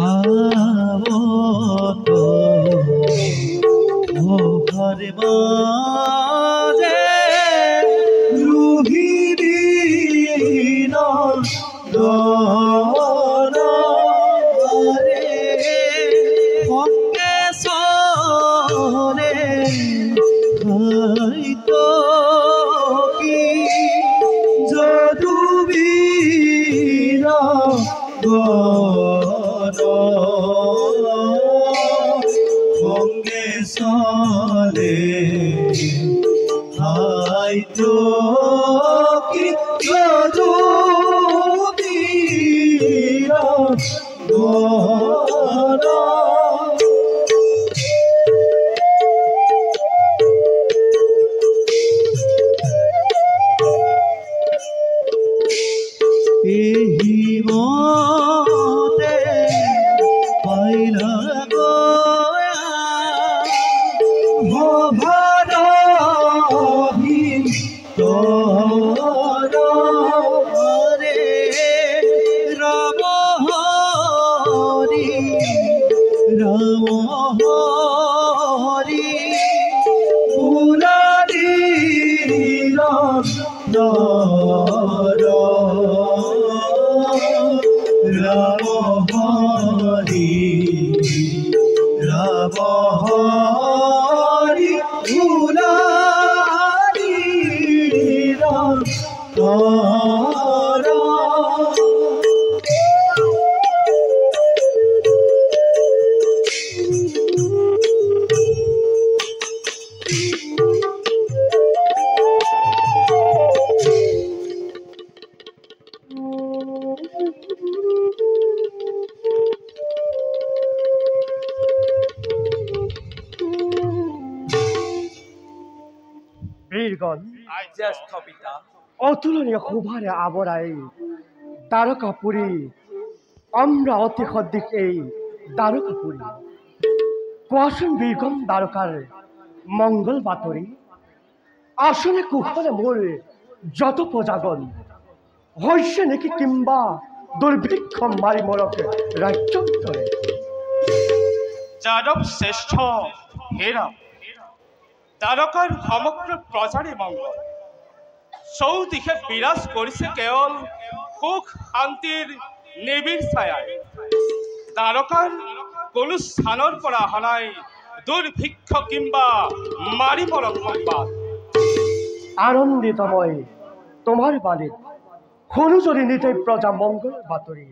आवतो घर माजे रुहिरीन गरे संगे सरे हयतो कि যদুবীর গণ সঙ্গে চলে হয়তো কি যদুবীর গণ মতে পাইলা ভারহীন রে রাম হরি পুরারি রাম হরি মুরারি রাম বীরগণ অতুলনীয় শোভারে আবরাই দ্বারকাপুরী আমরা অতি সদিক এই দ্বারকাপুরী কোয়াশন বীরগণ দ্বারকার মঙ্গল বাতরি আসনে কুশলে মোর যত প্রজাগণ হইছে নাকি কিংবা দুর্ভিক্ষ মারি মোরকে রাজ্যন্তরে যাদব শ্রেষ্ঠ হেরাম দ্বারকার সমগ্র প্রজারে মঙ্গল চৌদিশে বিরাজ কৰিছে কেৱল সুখ শান্তিৰ নিবিড় ছায়ায় দ্বাৰকাৰ কোনো স্থানৰ পৰা অহা নাই দুৰ্ভিক্ষ কিংবা মাৰি মৰক সংবাদ আনন্দিত মই তোমাৰ বাণীত শুনো যদি নিতে প্ৰজা মংগল বাতৰি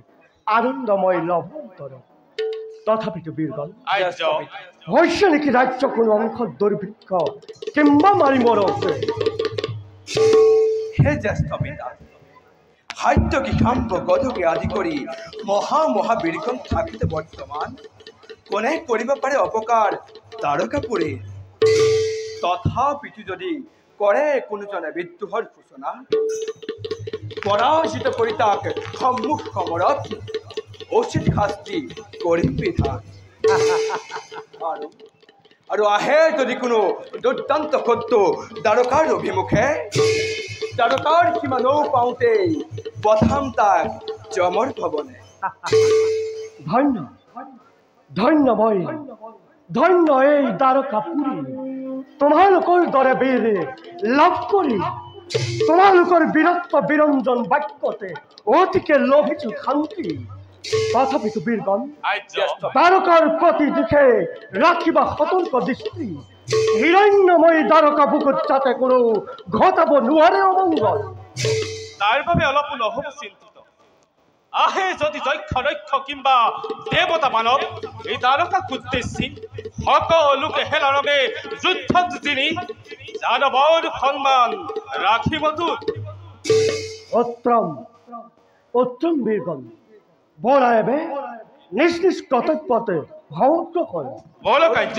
আনন্দময় লভন্তৰ তথাপিতো বীৰগণ হৈছে নেকি ৰাজ্য কোনো অংশত দুৰ্ভিক্ষ কিংবা মাৰি মৰক হে জ্যেষ্ঠ পিতা খাদ্য কিষাম্ব গধকে আদি কৰি মহাবীৰগণ থাকিতে বৰ্তমান কোনে কৰিব পাৰে অপকাৰ দ্বাৰকাপুৰে তথাপিতো যদি কৰে কোনোজনে বিদ্ৰোহৰ সূচনা পৰাজিত কৰি তাক সন্মুখ সমৰত উচিত শাস্তি কৰিম বিধান আৰু আহে যদি কোনো দুৰ্দান্ত শত্ৰু দ্বাৰকাৰ অভিমুখে দ্বাৰকাৰ সীমা নৌ পাওঁতেই পঠাম তাক যমৰ ভৱনে ধন্য ধন্য মই ধন্য এই দ্বাৰকাপুৰী তোমালোকৰ দৰে বীৰ লাভ কৰি তোমালোকৰ বীৰত্ব বিৰঞ্জন বাক্যতে অতিকে লোভিছো শান্তি তথাপিতো বীৰগণ দ্বাৰকাৰ প্ৰতি দিশে ৰাখিবা সতৰ্ক দৃষ্টি হিৰণ্যময়ী দ্বাৰকা বুকুত যাতে কোনো ঘটাব নোৱাৰে অমংগল তাৰ বাবে অলপ নহ'ব চিন্তিত আহে যদি যক্ষ ৰক্ষ কিংবা দেৱতা মানৱ এই দ্বাৰকাক উদ্দেশ্যি সকলোকে হেলাৰগে যুদ্ধত জিনি যাদৱৰ সন্মান ৰাখিবতো উত্তম বীৰগণ বৰাইবে নিজ নিজ কৰ্তব্যতে সমগ্ৰ কৰে বল কাৰ্য